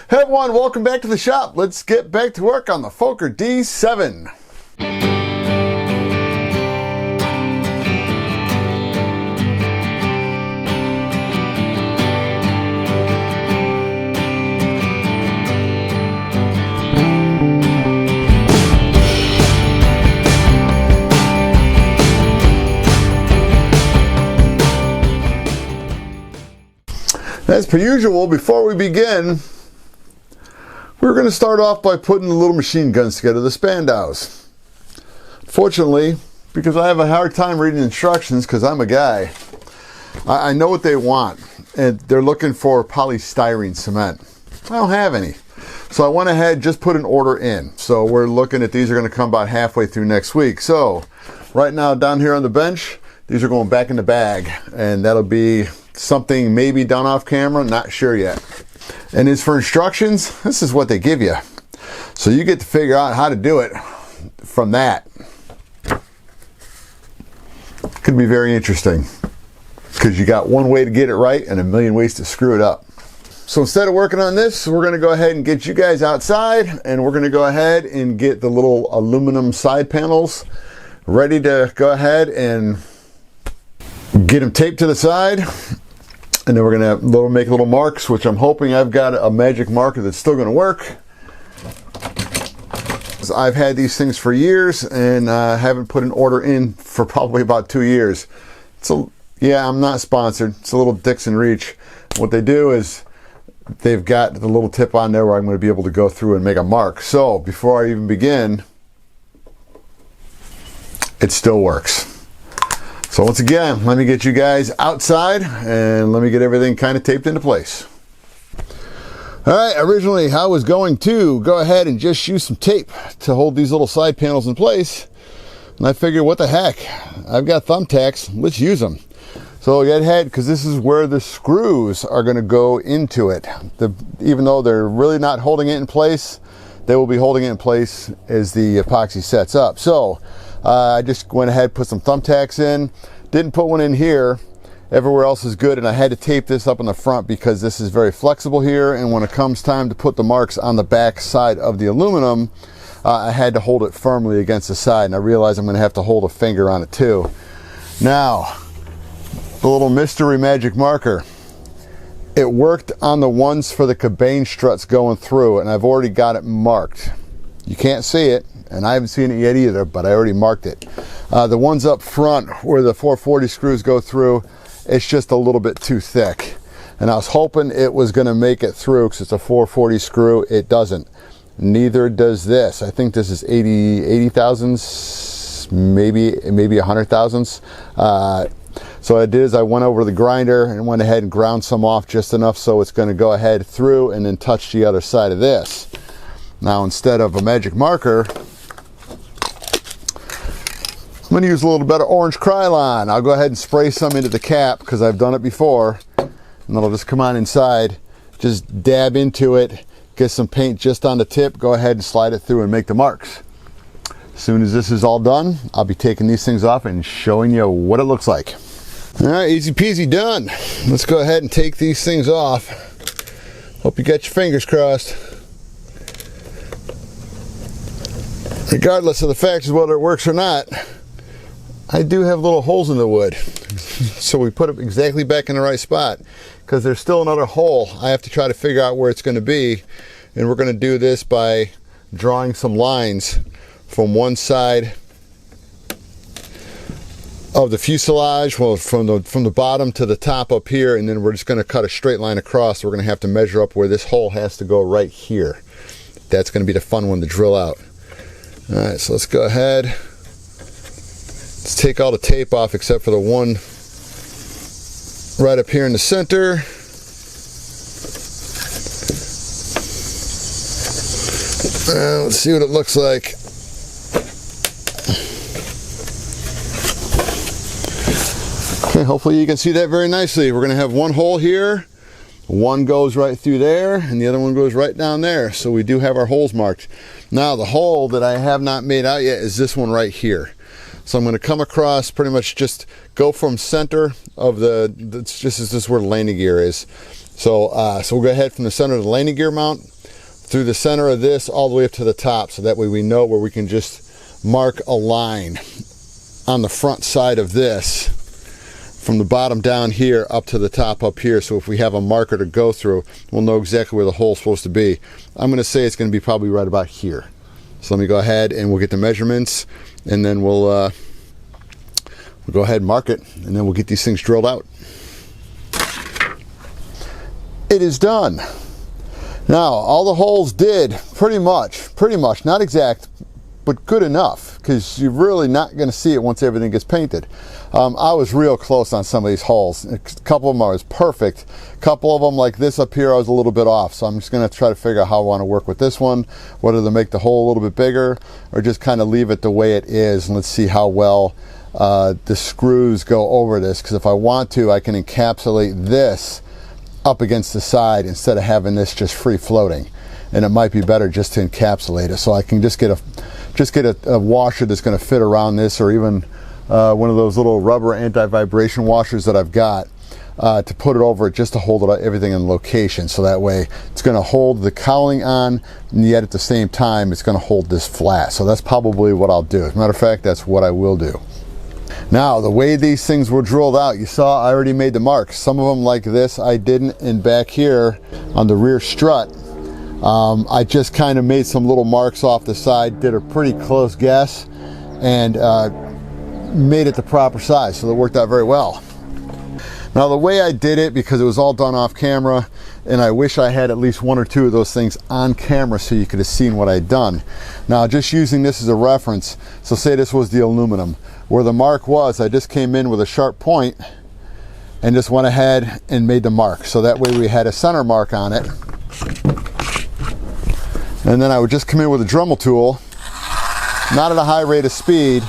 Hey everyone, welcome back to the shop. Let's get back to work on the Fokker D.VII. As per usual, before we begin, we're going to start off by putting the little machine guns together, the Spandaus. Fortunately, because I have a hard time reading instructions because I'm a guy, I know what they want, and they're looking for polystyrene cement. I don't have any. So I went ahead and just put an order in. So we're looking at these are going to come about halfway through next week. So right now down here on the bench, these are going back in the bag, and that'll be something maybe done off camera, not sure yet. And as for instructions, this is what they give you. So you get to figure out how to do it from that. Could be very interesting because you got one way to get it right and a million ways to screw it up. So instead of working on this, we're going to go ahead and get you guys outside, and we're going to go ahead and get the little aluminum side panels ready to go ahead and get them taped to the side. And then we're going to make little marks, which I'm hoping I've got a magic marker that's still going to work. I've had these things for years and haven't put an order in for probably about 2 years. So yeah, I'm not sponsored. It's a little Dixon Reach. What they do is they've got the little tip on there where I'm going to be able to go through and make a mark. So before I even begin, it still works. So once again, let me get you guys outside and let me get everything kind of taped into place. All right, originally I was going to go ahead and just use some tape to hold these little side panels in place. And I figured, what the heck? I've got thumbtacks, let's use them. So get ahead, because this is where the screws are going to go into it. Even though they're really not holding it in place, they will be holding it in place as the epoxy sets up. So I just went ahead, put some thumbtacks in, didn't put one in here. Everywhere else is good, and I had to tape this up in the front because this is very flexible here, and when it comes time to put the marks on the back side of the aluminum, I had to hold it firmly against the side, and I realized I'm going to have to hold a finger on it too. Now, the little mystery magic marker. It worked on the ones for the cabane struts going through, and I've already got it marked. You can't see it, and I haven't seen it yet either, but I already marked it. The ones up front where the 440 screws go through, it's just a little bit too thick. And I was hoping it was going to make it through because it's a 440 screw. It doesn't. Neither does this. I think this is 80 thousandths, maybe 100 thousandths. So what I did is I went over to the grinder and went ahead and ground some off just enough so it's going to go ahead through and then touch the other side of this. Now instead of a magic marker, I'm going to use a little bit of orange Krylon. I'll go ahead and spray some into the cap because I've done it before, and it'll just come on inside. Just dab into it, get some paint just on the tip, go ahead and slide it through and make the marks. As soon as this is all done, I'll be taking these things off and showing you what it looks like. All right, easy peasy done. Let's go ahead and take these things off. Hope you got your fingers crossed. Regardless of the fact of whether it works or not, I do have little holes in the wood. So we put it exactly back in the right spot because there's still another hole. I have to try to figure out where it's going to be, and we're going to do this by drawing some lines from one side of the fuselage, well, from the bottom to the top up here, and then we're just going to cut a straight line across. We're going to have to measure up where this hole has to go right here. That's going to be the fun one to drill out. All right, so let's go ahead. Let's take all the tape off except for the one right up here in the center. Let's see what it looks like. Okay, hopefully you can see that very nicely. We're going to have one hole here, one goes right through there, and the other one goes right down there. So we do have our holes marked. Now the hole that I have not made out yet is this one right here. So I'm going to come across, pretty much just go from center of this is where the landing gear is. So we'll go ahead from the center of the landing gear mount, through the center of this all the way up to the top, so that way we know where we can just mark a line on the front side of this from the bottom down here up to the top up here. So if we have a marker to go through, we'll know exactly where the hole's supposed to be. I'm going to say it's going to be probably right about here. So let me go ahead and we'll get the measurements, and then we'll go ahead and mark it, and then we'll get these things drilled out. It is done. Now, all the holes did pretty much, not exact, but good enough, because you're really not going to see it once everything gets painted. I was real close on some of these holes. A couple of them are perfect. A couple of them, like this up here, I was a little bit off. So I'm just going to try to figure out how I want to work with this one, whether to make the hole a little bit bigger or just kind of leave it the way it is. And let's see how well the screws go over this, because if I want to, I can encapsulate this up against the side instead of having this just free floating, and it might be better just to encapsulate it. So I can just get a washer that's going to fit around this, or even one of those little rubber anti-vibration washers that I've got to put it over it, just to hold it, everything in location, so that way it's going to hold the cowling on, and yet at the same time it's going to hold this flat. So that's probably what I'll do. As a matter of fact, that's what I will do. Now, the way these things were drilled out, you saw I already made the marks. Some of them like this I didn't, and back here on the rear strut, I just kind of made some little marks off the side, did a pretty close guess, and made it the proper size, so that worked out very well. Now, the way I did it, because it was all done off camera, and I wish I had at least one or two of those things on camera so you could have seen what I'd done. Now, just using this as a reference, so say this was the aluminum. Where the mark was, I just came in with a sharp point and just went ahead and made the mark. So that way we had a center mark on it. And then I would just come in with a Dremel tool, not at a high rate of speed,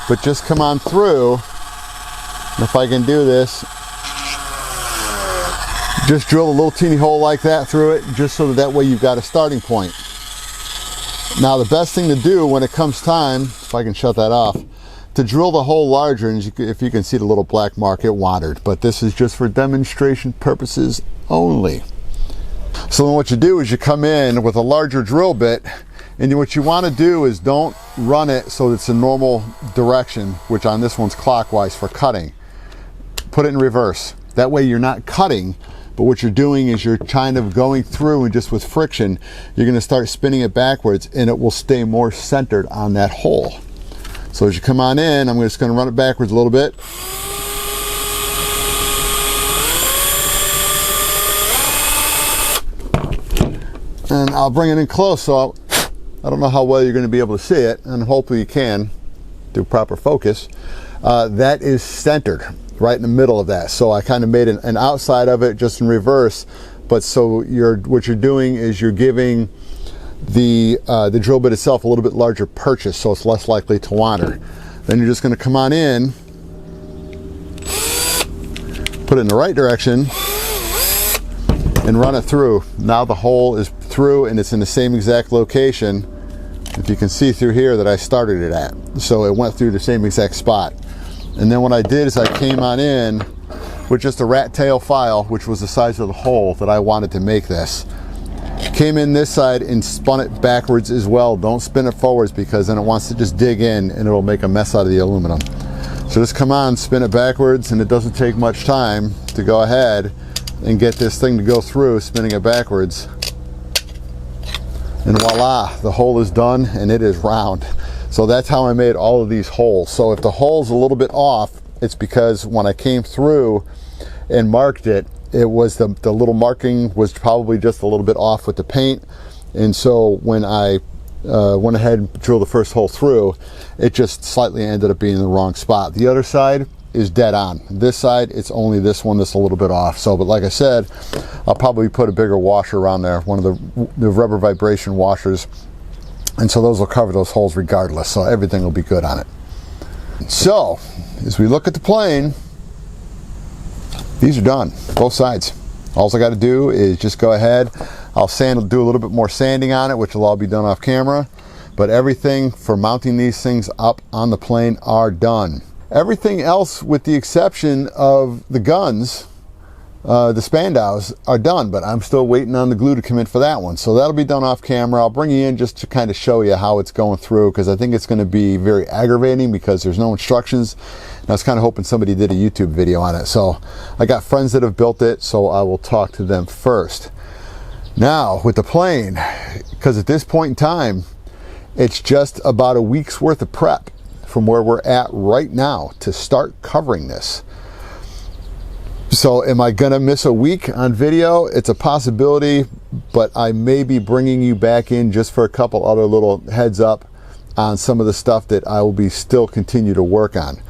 but just come on through. And if I can do this, just drill a little teeny hole like that through it, just so that way you've got a starting point. Now, the best thing to do when it comes time, if I can shut that off, to drill the hole larger, and if you can see the little black mark, it wandered, but this is just for demonstration purposes only. So then what you do is you come in with a larger drill bit, and what you want to do is don't run it so it's a normal direction, which on this one's clockwise for cutting. Put it in reverse. That way you're not cutting, but what you're doing is you're kind of going through, and just with friction, you're going to start spinning it backwards, and it will stay more centered on that hole. So as you come on in, I'm just going to run it backwards a little bit. And I'll bring it in close, so I don't know how well you're going to be able to see it, and hopefully you can do proper focus. That is centered right in the middle of that. So I kind of made an outside of it just in reverse, but so what you're doing is you're giving the drill bit itself a little bit larger purchase, so it's less likely to wander. Then you're just going to come on in, put it in the right direction, and run it through. Now the hole is through, and it's in the same exact location, if you can see through here, that I started it at. So it went through the same exact spot. And then what I did is I came on in with just a rat tail file, which was the size of the hole that I wanted to make this. Came in this side and spun it backwards as well. Don't spin it forwards, because then it wants to just dig in and it'll make a mess out of the aluminum. So just come on, spin it backwards, and it doesn't take much time to go ahead and get this thing to go through, spinning it backwards. And voila, the hole is done, and it is round. So that's how I made all of these holes. So if the hole's a little bit off, it's because when I came through and marked it, it was the little marking was probably just a little bit off with the paint. And so when I went ahead and drilled the first hole through, it just slightly ended up being in the wrong spot. The other side is dead on. This side, it's only this one that's a little bit off. So, but like I said, I'll probably put a bigger washer around there, one of the rubber vibration washers, and so those will cover those holes regardless, so everything will be good on it. So as we look at the plane, these are done, both sides. All I got to do is just go ahead, I'll do a little bit more sanding on it, which will all be done off camera, but everything for mounting these things up on the plane are done. Everything else, with the exception of the guns, the Spandaus are done, but I'm still waiting on the glue to come in for that one. So that'll be done off camera. I'll bring you in just to kind of show you how it's going through, because I think it's going to be very aggravating because there's no instructions. And I was kind of hoping somebody did a YouTube video on it. So I got friends that have built it, so I will talk to them first. Now with the plane, because at this point in time, it's just about a week's worth of prep from where we're at right now to start covering this. So am I gonna miss a week on video? It's a possibility, but I may be bringing you back in just for a couple other little heads up on some of the stuff that I will be still continue to work on.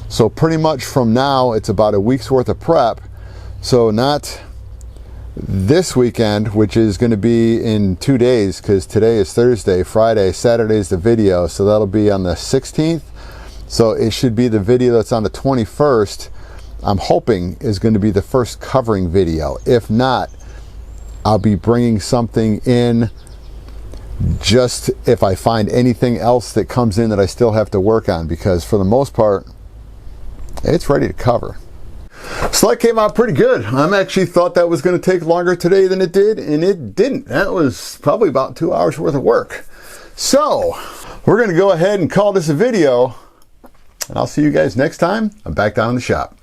So pretty much from now, it's about a week's worth of prep. So not this weekend, which is going to be in 2 days, because today is Thursday, Friday, Saturday is the video, so that'll be on the 16th. So it should be the video that's on the 21st, I'm hoping is going to be the first covering video. If not, I'll be bringing something in just if I find anything else that comes in that I still have to work on, because for the most part, it's ready to cover. So that came out pretty good. I actually thought that was going to take longer today than it did, and it didn't. That was probably about 2 hours worth of work. So we're going to go ahead and call this a video, and I'll see you guys next time. I'm back down in the shop.